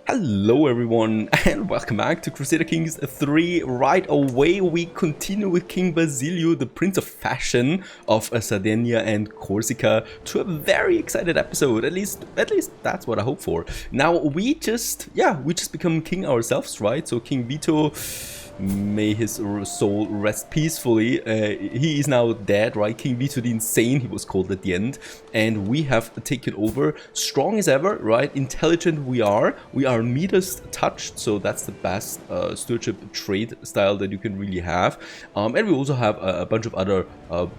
Hello everyone and welcome back to Crusader Kings 3. Right away we continue with King Basilio, the Prince of Fashion of Sardinia and Corsica, to a very excited episode. At least that's what I hope for. Now we just become king ourselves, right? So King Vito, may his soul rest peacefully. He is now dead, right? King Vito the Insane, he was called at the end. And we have taken over, strong as ever, right? Intelligent we are. We are Midas touched, so that's the best stewardship trade style that you can really have. And we also have a bunch of other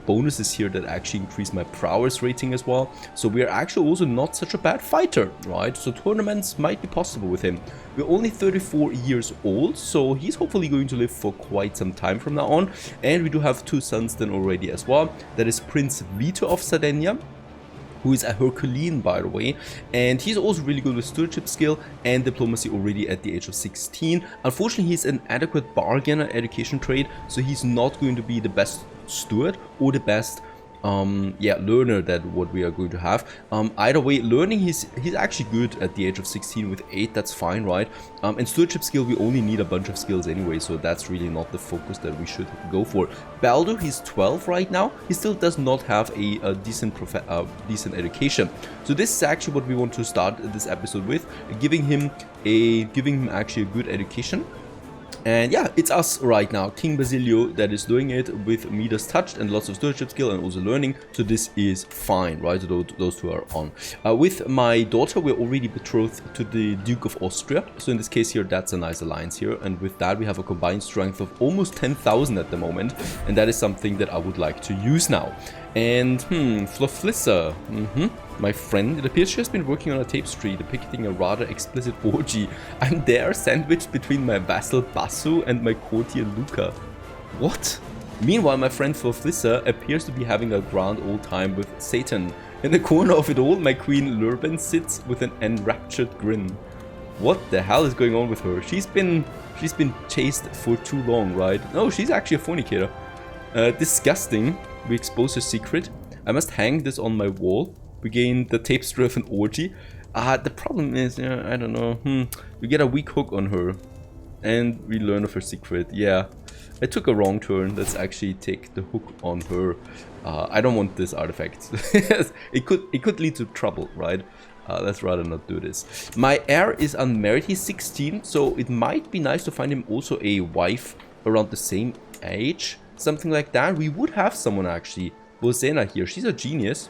bonuses here that actually increase my prowess rating as well. So we are actually also not such a bad fighter, right? So tournaments might be possible with him. We're only 34 years old, so he's hopefully going to live for quite some time from now on. And we do have two sons then already as well. That is Prince Vito of Sardinia, who is a Herculean, by the way, and he's also really good with stewardship skill and diplomacy already at the age of 16. Unfortunately, he's an adequate bargainer education trade, so he's not going to be the best steward or the best learner that what we are going to have. Either way, learning he's actually good at the age of 16 with 8, that's fine, right? And stewardship skill, we only need a bunch of skills anyway, so that's really not the focus that we should go for. Baldo, he's 12 right now. He still does not have a decent education, so this is actually what we want to start this episode with, giving him actually a good education. And yeah, it's us right now, King Basilio, that is doing it with Midas touched and lots of stewardship skill and also learning. So this is fine, right? Those two are on. With my daughter, we're already betrothed to the Duke of Austria. So in this case here, that's a nice alliance here. And with that, we have a combined strength of almost 10,000 at the moment. And that is something that I would like to use now. And Floflissa, my friend, it appears she has been working on a tapestry depicting a rather explicit orgy. I'm there, sandwiched between my vassal Basu and my courtier Luca. What? Meanwhile, my friend Floflissa appears to be having a grand old time with Satan. In the corner of it all, my queen Lurben sits with an enraptured grin. What the hell is going on with her? She's been chased for too long, right? No, she's actually a fornicator. Disgusting. We expose her secret. I must hang this on my wall. We gain the tapestry of an orgy. The problem is, I don't know. We get a weak hook on her. And we learn of her secret. Yeah, I took a wrong turn. Let's actually take the hook on her. I don't want this artifact. It could lead to trouble, right? Let's rather not do this. My heir is unmarried. He's 16, so it might be nice to find him also a wife around the same age. Something like that. We would have someone actually. Bosena here. She's a genius.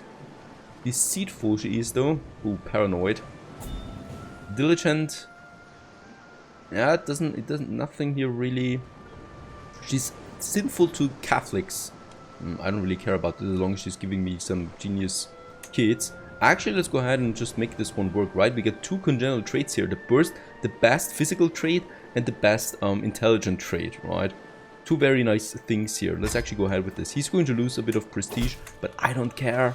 Deceitful she is though. Ooh, paranoid. Diligent. Yeah, it doesn't, nothing here really. She's sinful to Catholics. I don't really care about this as long as she's giving me some genius kids. Actually, let's go ahead and just make this one work, right? We get two congenital traits here. The best physical trait and the best intelligent trait, right? Two very nice things here. Let's actually go ahead with this. He's going to lose a bit of prestige, but I don't care.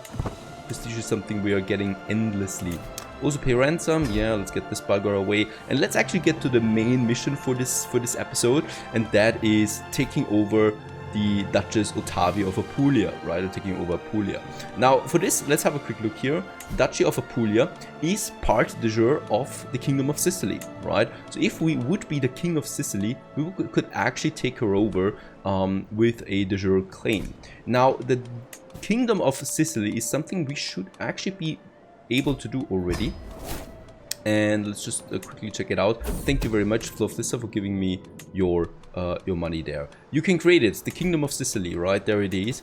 Prestige is something we are getting endlessly. Also pay ransom. Yeah, let's get this bugger away. And let's actually get to the main mission for this episode. And that is taking over the Duchess Atavia of Apulia, right? Taking over Apulia. Now, for this, let's have a quick look here. Duchy of Apulia is part de jure of the Kingdom of Sicily, right? So if we would be the King of Sicily, we could actually take her over with a de jure claim. Now, the Kingdom of Sicily is something we should actually be able to do already. And let's just quickly check it out. Thank you very much, Floflissa, for giving me your money there. You can create it. The Kingdom of Sicily, right? There it is.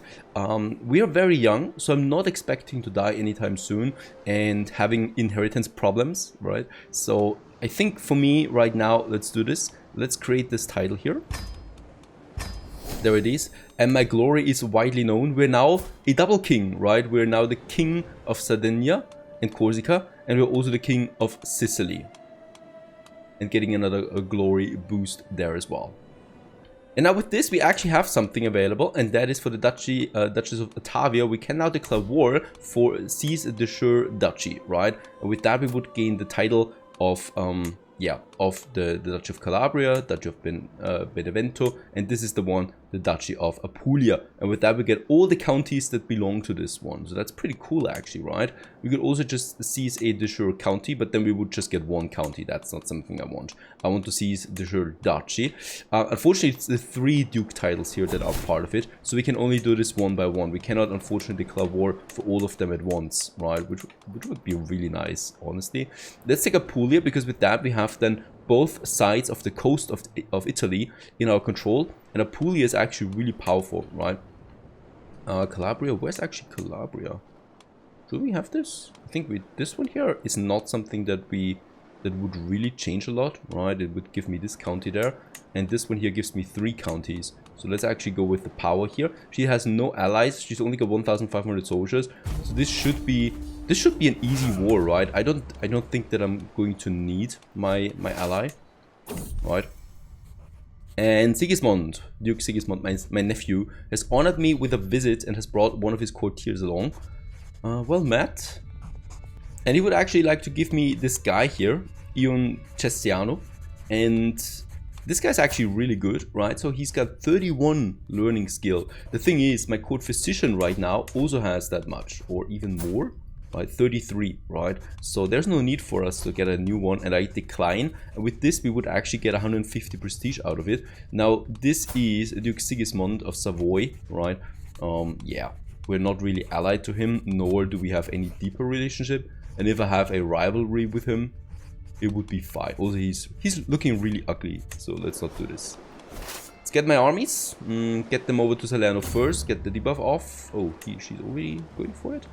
We are very young, so I'm not expecting to die anytime soon and having inheritance problems, right? So I think for me right now, let's do this. Let's create this title here. There it is. And my glory is widely known. We're now a double king, right? We're now the king of Sardinia and Corsica, and we're also the king of Sicily. And getting another glory boost there as well. And now with this, we actually have something available, and that is for the Duchess of Atavia. We can now declare war for Seize de Jure Duchy, right? And with that, we would gain the title of the Duchy of Calabria, Duchy of Benevento, and this is the one the Duchy of Apulia. And with that, we get all the counties that belong to this one. So that's pretty cool, actually, right? We could also just seize a de jure county, but then we would just get one county. That's not something I want. I want to seize de jure duchy. Unfortunately, it's the 3 duke titles here that are part of it. So we can only do this one by one. We cannot, unfortunately, declare war for all of them at once, right? Which would be really nice, honestly. Let's take Apulia, because with that, we have then both sides of the coast of Italy in our control. And Apulia is actually really powerful, right? Calabria, where's actually Calabria? Do we have this? I think this one here is not something that would really change a lot, right? It would give me this county there. And this one here gives me 3 counties. So let's actually go with the power here. She has no allies. She's only got 1,500 soldiers. So this should be an easy war, right? I don't think that I'm going to need my ally, right? And Sigismund, Duke Sigismund, my nephew, has honored me with a visit and has brought one of his courtiers along. Well met. And he would actually like to give me this guy here, Ion Cestiano. And this guy's actually really good, right? So he's got 31 learning skill. The thing is, my court physician right now also has that much, or even more. Right, 33, right? So there's no need for us to get a new one, and I decline. And with this, we would actually get 150 prestige out of it. Now, this is Duke Sigismund of Savoy, right? Yeah, we're not really allied to him, nor do we have any deeper relationship. And if I have a rivalry with him, it would be fine. Also, he's looking really ugly, so let's not do this. Let's get my armies, get them over to Salerno first, get the debuff off. Oh, she's already going for it.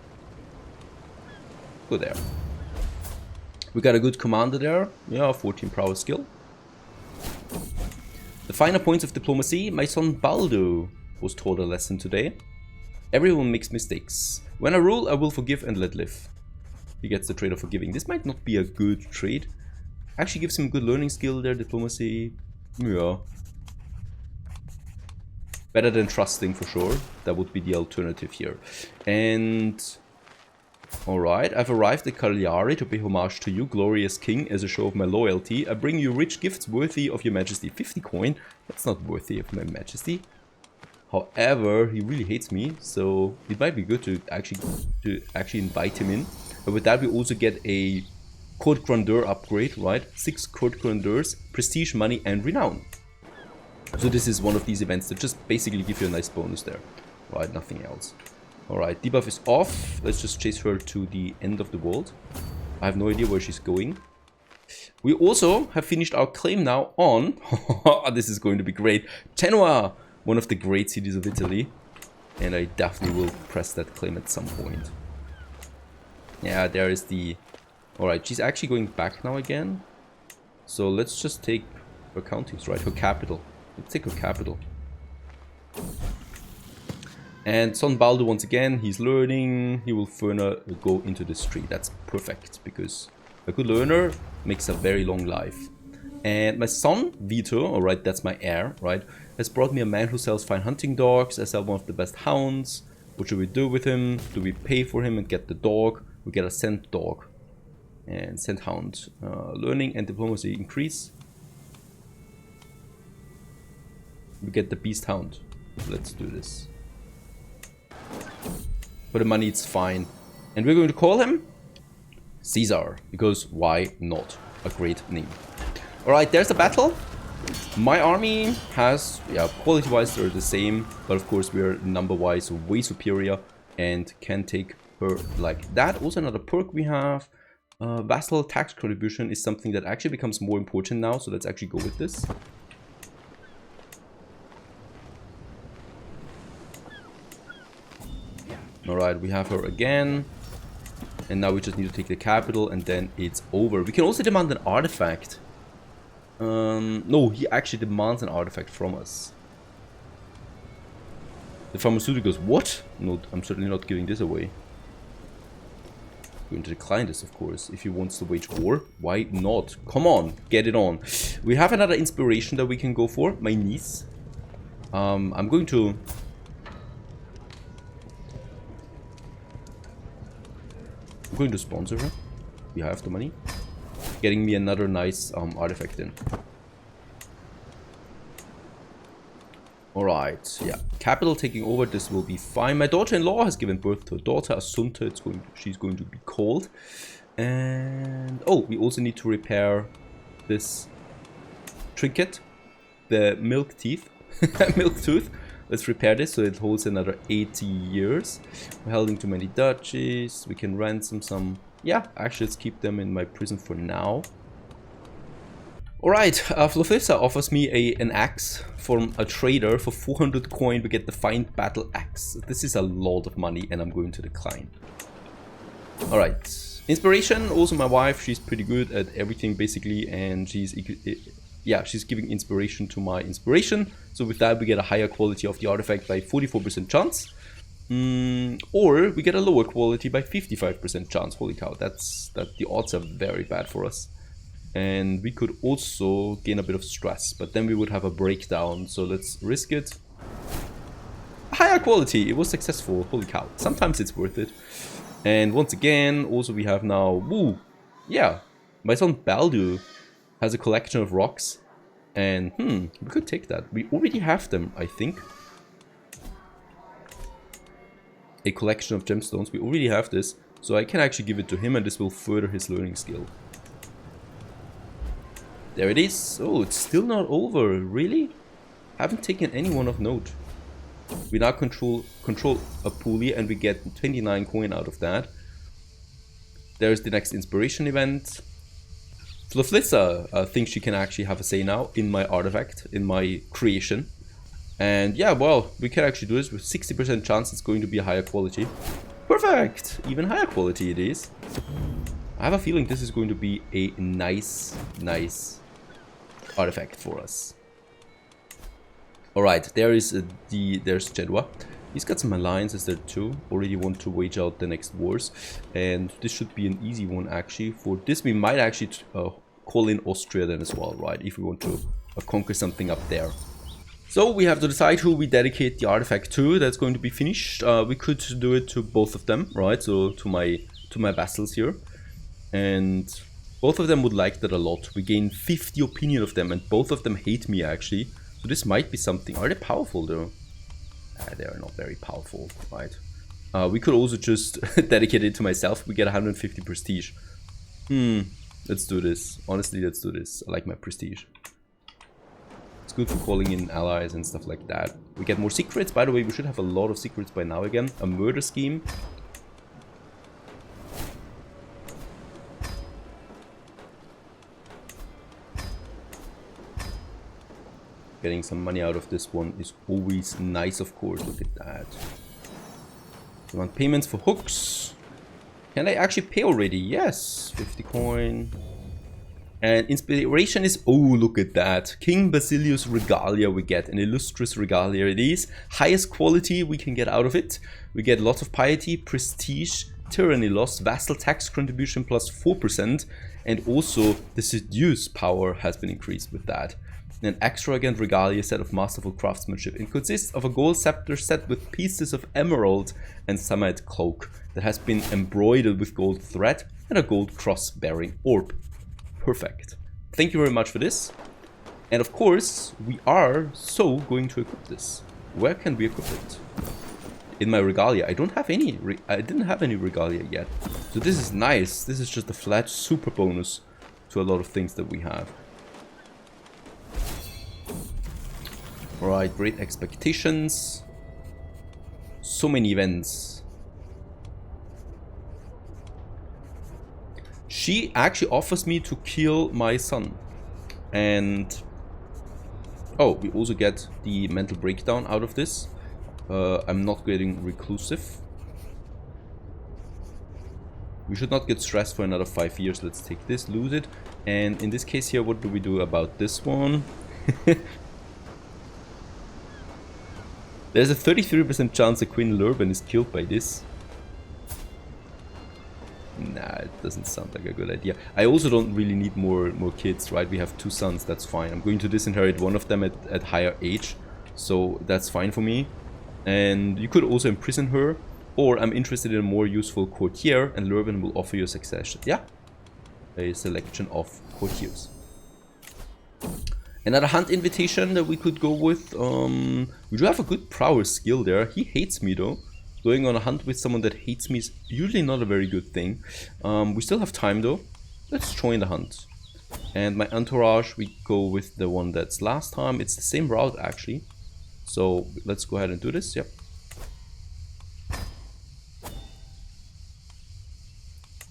Go there. We got a good commander there. Yeah, 14 prowess skill. The finer points of diplomacy. My son Baldo was taught a lesson today. Everyone makes mistakes. When I rule, I will forgive and let live. He gets the trait of forgiving. This might not be a good trait. Actually gives him good learning skill there. Diplomacy. Yeah. Better than trusting for sure. That would be the alternative here. And alright, I've arrived at Cagliari to pay homage to you, glorious king, as a show of my loyalty. I bring you rich gifts worthy of your majesty. 50 coin, that's not worthy of my majesty. However, he really hates me, so it might be good to actually invite him in. But with that, we also get a court grandeur upgrade, right? 6 court grandeurs, prestige, money, and renown. So this is one of these events that just basically give you a nice bonus there, right? Nothing else. Alright, debuff is off. Let's just chase her to the end of the world. I have no idea where she's going. We also have finished our claim now on... this is going to be great. Genoa! One of the great cities of Italy. And I definitely will press that claim at some point. Yeah, there is the... Alright, she's actually going back now again. So let's just take her counties, right? Her capital. Let's take her capital. And Son Baldo, once again, he's learning. He will further go into this tree. That's perfect, because a good learner makes a very long life. And my son, Vito, alright, that's my heir, right, has brought me a man who sells fine hunting dogs. I sell one of the best hounds. What should we do with him? Do we pay for him and get the dog? We get a scent dog and scent hound. Learning and diplomacy increase. We get the beast hound. Let's do this. For the money, it's fine. And we're going to call him Caesar, because why not? A great name. Alright, there's the battle. My army has, yeah, quality-wise they're the same, but of course we're number-wise way superior and can take her like that. Also another perk we have, vassal tax contribution, is something that actually becomes more important now, so let's actually go with this. Alright, we have her again. And now we just need to take the capital and then it's over. We can also demand an artifact. No, he actually demands an artifact from us. The pharmaceuticals, what? No, I'm certainly not giving this away. I'm going to decline this, of course. If he wants to wage war, why not? Come on, get it on. We have another inspiration that we can go for. My niece. I'm going to sponsor her. We have the money. Getting me another nice artifact in. Alright, yeah. Capital taking over, this will be fine. My daughter-in-law has given birth to a daughter, Asunta. She's going to be called. And oh, we also need to repair this trinket, the milk teeth, milk tooth. Let's repair this so it holds another 80 years. We're holding too many duchies. We can ransom some. Yeah, actually, let's keep them in my prison for now. Alright, Flofissa offers me an axe from a trader. For 400 coin, we get the Find Battle Axe. This is a lot of money, and I'm going to decline. Alright, inspiration. Also, my wife, she's pretty good at everything, basically, and she's giving inspiration to my inspiration. So with that, we get a higher quality of the artifact by 44% chance. Or we get a lower quality by 55% chance. Holy cow, the odds are very bad for us. And we could also gain a bit of stress, but then we would have a breakdown. So let's risk it. Higher quality, it was successful. Holy cow, sometimes it's worth it. And once again, also we have now, woo, yeah, my son Baldu has a collection of rocks. And we could take that. We already have them, I think. A collection of gemstones. We already have this. So I can actually give it to him, and this will further his learning skill. There it is. Oh, it's still not over. Really? Haven't taken anyone of note. We now control a pulley, and we get 29 coin out of that. There's the next inspiration event. Floflissa thinks she can actually have a say now in my artifact, in my creation. And yeah, well, we can actually do this with 60% chance it's going to be a higher quality. Perfect! Even higher quality it is. I have a feeling this is going to be a nice artifact for us. Alright, there's Jedwa. He's got some alliances there too. Already want to wage out the next wars. And this should be an easy one actually. For this we might actually call in Austria then as well, right? If we want to conquer something up there. So we have to decide who we dedicate the artifact to. That's going to be finished. We could do it to both of them, right? So to my vassals here. And both of them would like that a lot. We gain 50 opinion of them, and both of them hate me actually. So this might be something. Are they powerful though? They are not very powerful, right? We could also just dedicate it to myself. We get 150 prestige. Let's do this. Honestly, let's do this. I like my prestige. It's good for calling in allies and stuff like that. We get more secrets. By the way, we should have a lot of secrets by now again. A murder scheme. Getting some money out of this one is always nice, of course. Look at that. We want payments for hooks. Can I actually pay already? Yes. 50 coin. And inspiration is... Oh, look at that. King Basilius Regalia we get. An illustrious regalia it is. Highest quality we can get out of it. We get lots of piety, prestige, tyranny loss, vassal tax contribution plus 4%. And also the seduce power has been increased with that. An extravagant regalia set of masterful craftsmanship. It consists of a gold scepter set with pieces of emerald and samite cloak that has been embroidered with gold thread and a gold cross bearing orb. Perfect. Thank you very much for this. And of course, we are so going to equip this. Where can we equip it? In my regalia. I don't have any. I didn't have any regalia yet. So this is nice. This is just a flat super bonus to a lot of things that we have. Alright, great expectations. So many events. She actually offers me to kill my son. And... oh, we also get the mental breakdown out of this. I'm not getting reclusive. We should not get stressed for another 5 years. Let's take this, lose it. And in this case here, what do we do about this one? There's a 33% chance that Queen Lurban is killed by this. Nah, it doesn't sound like a good idea. I also don't really need more kids, right? We have 2 sons, that's fine. I'm going to disinherit one of them at higher age. So that's fine for me. And you could also imprison her. Or I'm interested in a more useful courtier, and Lurban will offer you a succession. Yeah. A selection of courtiers. Another hunt invitation that we could go with. We do have a good prowess skill there. He hates me though. Going on a hunt with someone that hates me is usually not a very good thing. We still have time though. Let's join the hunt. And my entourage, we go with the one that's last time. It's the same route actually. So let's go ahead and do this. Yep.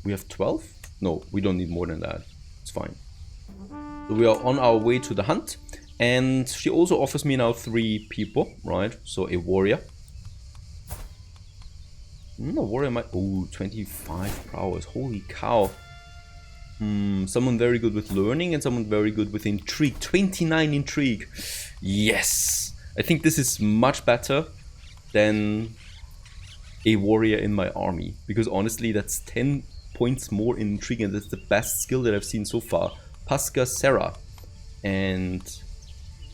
We have 12? No, we don't need more than that. It's fine. So we are on our way to the hunt. And she also offers me now 3 people, right? So a warrior. A warrior might... Oh, 25 prowess. Holy cow. Someone very good with learning and someone very good with intrigue. 29 intrigue. Yes. I think this is much better than a warrior in my army. Because honestly, that's 10 points more in intrigue and that's the best skill that I've seen so far. Pasca Sarah. And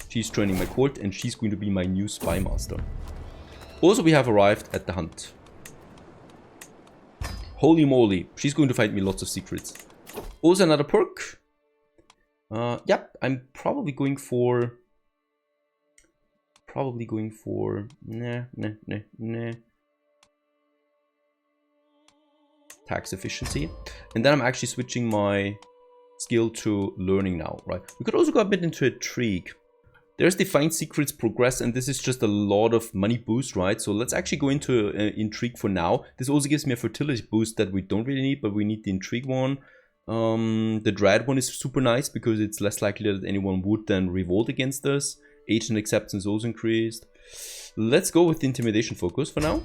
she's joining my court and she's going to be my new spy master. Also, we have arrived at the hunt. Holy moly, she's going to find me lots of secrets. Also another perk. Yep, I'm probably going for... Nah. Tax efficiency. And then I'm actually switching my skill to learning now, right? We could also go a bit into intrigue. There's Defined Secrets Progress, and this is just a lot of money boost, right? So let's actually go into intrigue for now. This also gives me a fertility boost that we don't really need, but we need the intrigue one. The dread one is super nice because it's less likely that anyone would then revolt against us. Agent acceptance also increased. Let's go with the intimidation focus for now.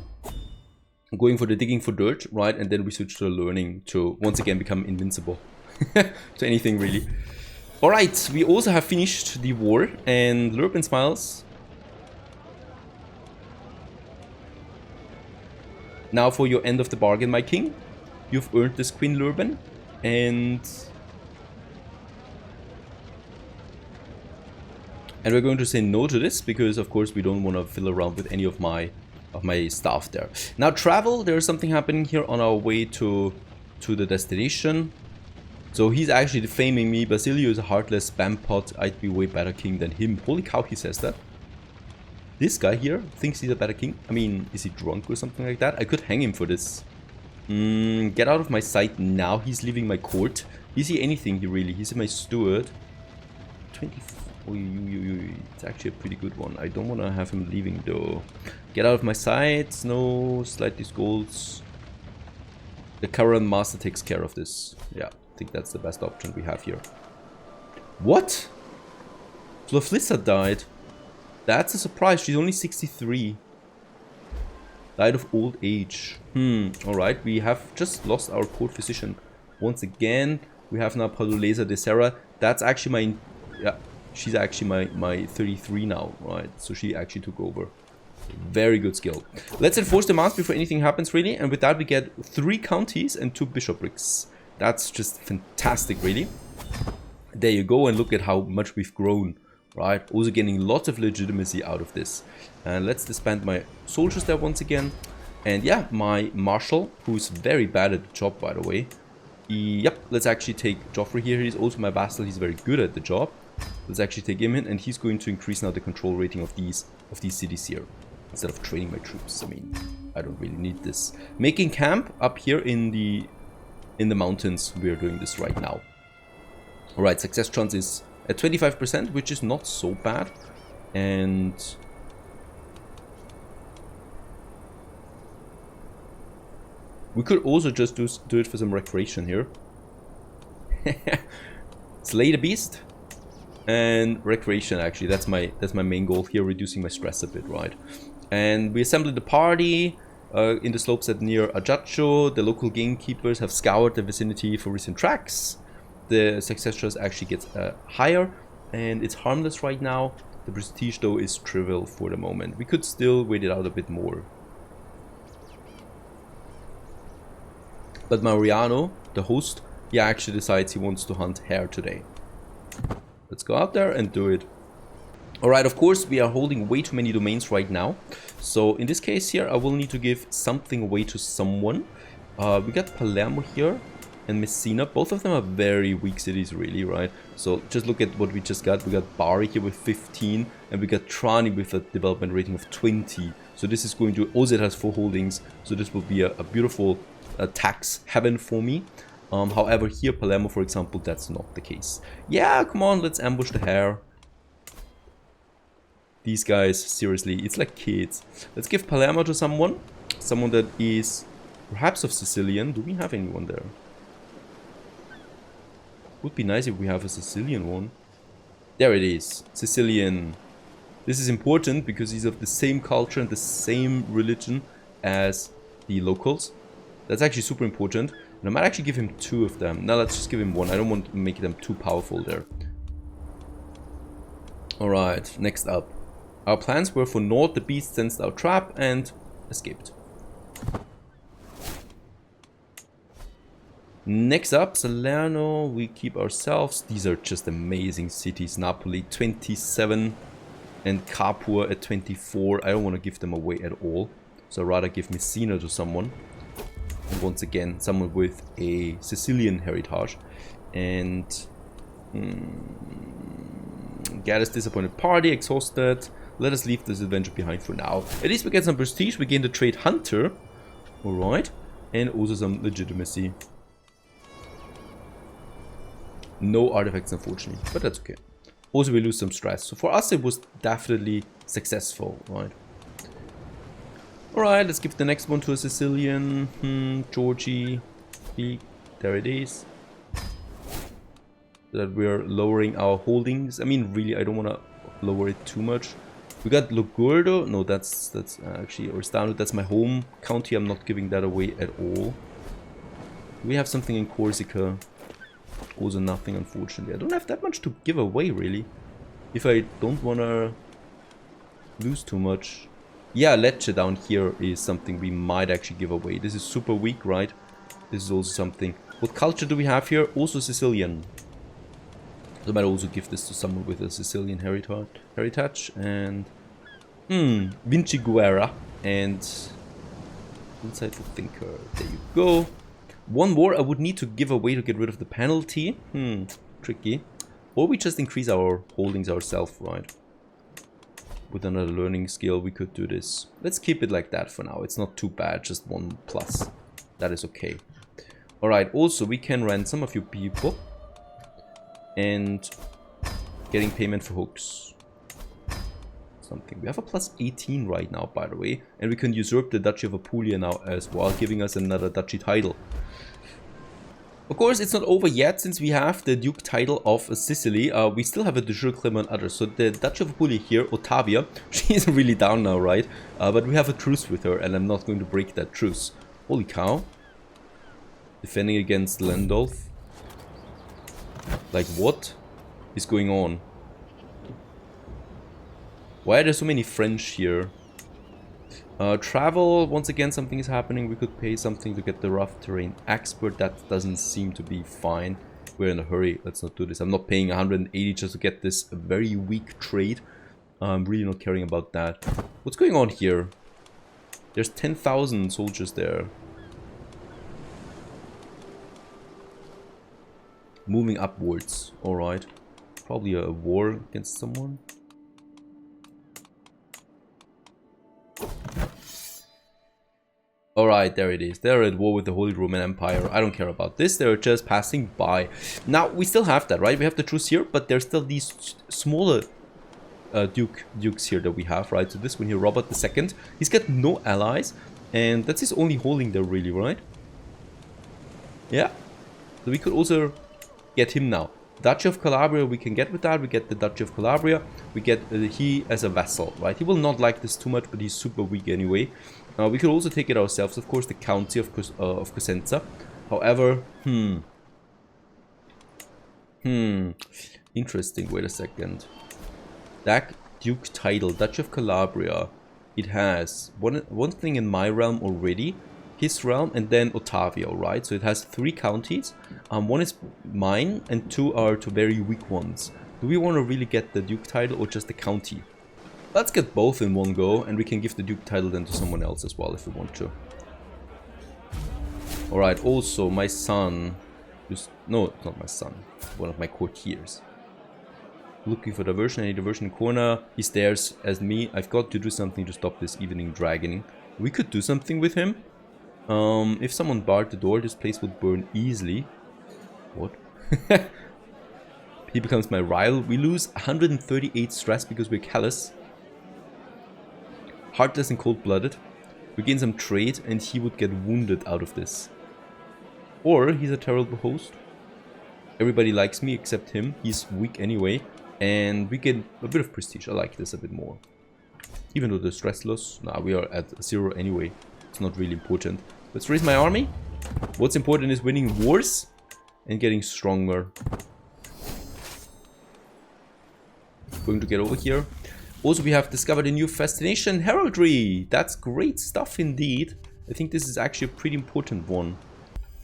I'm going for the digging for dirt, right? And then we switch to learning to once again become invincible to anything really. Alright, we also have finished the war, and Lurban smiles. Now for your end of the bargain, my king. You've earned this Queen Lurban, and we're going to say no to this, because of course we don't want to fill around with any of my staff there. Now travel, there's something happening here on our way to the destination. So he's actually defaming me. Basilio is a heartless spam pot. I'd be way better king than him. Holy cow, he says that. This guy here thinks he's a better king. I mean, is he drunk or something like that? I could hang him for this. Get out of my sight now. He's leaving my court. Is he anything here really? He's my steward. 24. It's actually a pretty good one. I don't want to have him leaving though. Get out of my sight. No, slide these golds. The current master takes care of this. Yeah. I think that's the best option we have here. What? Floflissa died. That's a surprise. She's only 63. Died of old age. Alright, we have just lost our court physician. Once again, we have now Paduleza de Serra. That's actually my... Yeah, she's actually my 33 now, right? So she actually took over. Very good skill. Let's enforce demands before anything happens, really. And with that, we get 3 counties and 2 bishoprics. That's just fantastic, really. There you go, and look at how much we've grown, right? Also getting lots of legitimacy out of this. And let's disband my soldiers there once again. And yeah, my marshal, who's very bad at the job, by the way. Yep, let's actually take Joffrey here. He's also my vassal. He's very good at the job. Let's actually take him in, and he's going to increase now the control rating of these cities here. Instead of training my troops. I mean, I don't really need this. Making camp up here in the mountains. We are doing this right now. Alright, success chance is at 25%, which is not so bad. And we could also just do it for some recreation here. Slay the beast and recreation, actually. That's my main goal here, reducing my stress a bit, right? And we assembled the party in the slopes at near Ajaccio. The local gamekeepers have scoured the vicinity for recent tracks. The success chance actually gets higher, and it's harmless right now. The prestige though is trivial for the moment. We could still wait it out a bit more. But Mariano, the host, he actually decides he wants to hunt hare today. Let's go out there and do it. Alright, of course, we are holding way too many domains right now. So in this case here, I will need to give something away to someone. We got Palermo here. and Messina. Both of them are very weak cities, really, right? So just look at what we just got. We got Bari here with 15, and we got Trani with a development rating of 20. So this is going to... Oz has 4 holdings, so this will be a beautiful tax heaven for me. However, here, Palermo, for example, that's not the case. Yeah, come on, let's ambush the heir. These guys, seriously, it's like kids. Let's give Palermo to someone. Someone that is perhaps of Sicilian. Do we have anyone there? Would be nice if we have a Sicilian one. There it is. Sicilian. This is important because he's of the same culture and the same religion as the locals. That's actually super important. And I might actually give him 2 of them. Now let's just give him 1. I don't want to make them too powerful there. Alright, next up. Our plans were for Nord, the beast sensed our trap and escaped. Next up, Salerno, we keep ourselves. These are just amazing cities. Napoli 27 and Capua at 24. I don't want to give them away at all. So I'd rather give Messina to someone. And once again, someone with a Sicilian heritage. And... Get us disappointed party, exhausted. Let us leave this adventure behind for now. At least we get some prestige. We gain the trade hunter. Alright. And also some legitimacy. No artifacts, unfortunately. But that's okay. Also, we lose some stress. So for us, it was definitely successful. Right. Alright, let's give the next one to a Sicilian. Georgie. There it is. So that we're lowering our holdings. I mean, really, I don't want to lower it too much. We got Logurdo. No, that's actually Oristano. That's my home county. I'm not giving that away at all. We have something in Corsica. Also nothing, unfortunately. I don't have that much to give away, really. If I don't want to lose too much. Yeah, Lecce down here is something we might actually give away. This is super weak, right? This is also something. What culture do we have here? Also Sicilian. So I might also give this to someone with a Sicilian heritage. And... Vinci Guerra. And... Insightful Thinker. There you go. One more I would need to give away to get rid of the penalty. Tricky. Or we just increase our holdings ourselves, right? With another learning skill, we could do this. Let's keep it like that for now. It's not too bad, just 1+. That is okay. Alright, also we can rent some of you people. And getting payment for hooks. Something. We have a +18 right now, by the way. And we can usurp the Duchy of Apulia now as well, giving us another duchy title. Of course, it's not over yet, since we have the Duke title of Sicily. We still have a de jure claim on others. So the Duchy of Apulia here, Atavia, she is really down now, right? But we have a truce with her, and I'm not going to break that truce. Holy cow. Defending against Landolf. Like, what is going on? Why are there so many French here? Travel, once again, something is happening. We could pay something to get the rough terrain expert. That doesn't seem to be fine. We're in a hurry. Let's not do this. I'm not paying 180 just to get this very weak trade. I'm really not caring about that. What's going on here? There's 10,000 soldiers there. Moving upwards. Alright. Probably a war against someone. Alright, there it is. They're at war with the Holy Roman Empire. I don't care about this. They're just passing by. Now, we still have that, right? We have the truce here, but there's still these smaller dukes here that we have, right? So this one here, Robert II. He's got no allies. And that's his only holding there, really, right? Yeah. So we could also get him now. Duchy of Calabria, we can get with that. We get the Duchy of Calabria. We get he as a vassal, right? He will not like this too much, but he's super weak anyway. We could also take it ourselves, of course, the County of Cosenza. However, interesting. Wait a second. That Duke title, Duchy of Calabria, it has one thing in my realm already, his realm, and then Atavia, right? So it has 3 counties. One is mine, and 2 are 2 very weak ones. Do we want to really get the Duke title or just the county? Let's get both in one go, and we can give the Duke title then to someone else as well if we want to. Alright, also my son. Just, no, it's not my son. One of my courtiers. Looking for diversion. Any diversion in corner. He stares at me. I've got to do something to stop this evening dragon. We could do something with him. If someone barred the door, this place would burn easily. What? He becomes my rival. We lose 138 stress because we're callous. Heartless and cold-blooded. We gain some trade and he would get wounded out of this. Or he's a terrible host. Everybody likes me except him. He's weak anyway. And we get a bit of prestige. I like this a bit more. Even though the stress loss, nah, we are at 0 anyway. It's not really important. Let's raise my army. What's important is winning wars and getting stronger. Going to get over here. Also, we have discovered a new fascination, heraldry. That's great stuff indeed. I think this is actually a pretty important one.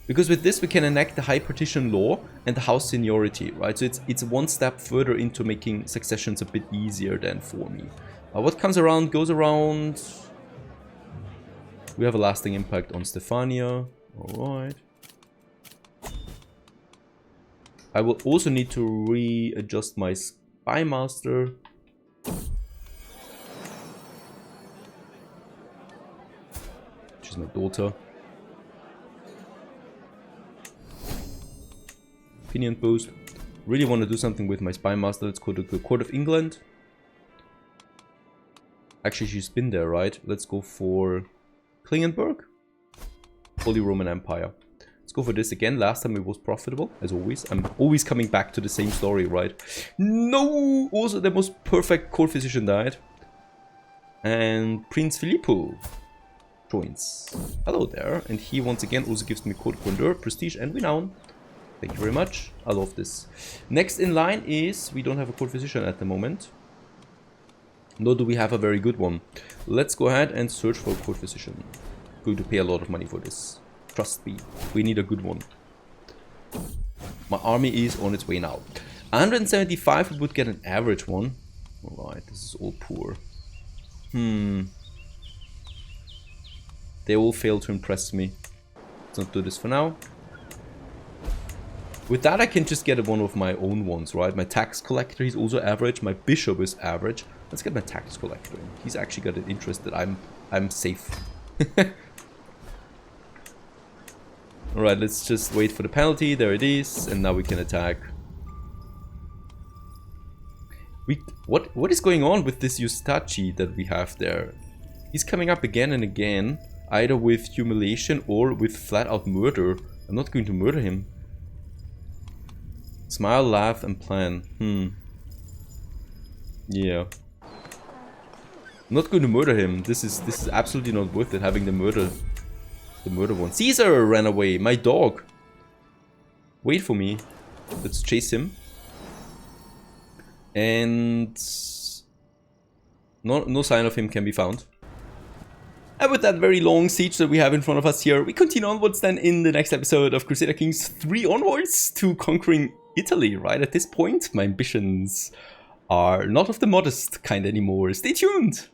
Because with this we can enact the high partition law and the house seniority, right? So it's one step further into making successions a bit easier than for me. What comes around goes around. We have a lasting impact on Stefania. Alright. I will also need to readjust my spy master. She's my daughter. Opinion post. Really want to do something with my spy master. Let's go to the Court of England. Actually, she's been there, right? Let's go for Klingenberg. Holy Roman Empire. Let's go for this again. Last time it was profitable, as always. I'm always coming back to the same story, right? No! Also, the most perfect court physician died. And Prince Filippo joins. Hello there. And he once again also gives me Court Grandeur, Prestige, and Renown. Thank you very much. I love this. Next in line is... We don't have a court physician at the moment. Nor do we have a very good one. Let's go ahead and search for a court physician. Going to pay a lot of money for this. Trust me. We need a good one. My army is on its way now. 175 we would get an average one. Alright, this is all poor. They all fail to impress me. Let's not do this for now. With that I can just get one of my own ones, right? My tax collector, he's also average. My bishop is average. Let's get my tax collector. He's actually got an interest that I'm safe. Alright, let's just wait for the penalty. There it is. And now we can attack. What is going on with this Eustachi that we have there? He's coming up again and again. Either with humiliation or with flat out murder. I'm not going to murder him. Smile, laugh, and plan. Yeah. I'm not going to murder him. This is absolutely not worth it, having the murder one. Caesar ran away. My dog. Wait for me. Let's chase him. And no sign of him can be found. And with that very long siege that we have in front of us here, we continue onwards then in the next episode of Crusader Kings 3 onwards to conquering Italy, right? At this point, my ambitions are not of the modest kind anymore. Stay tuned!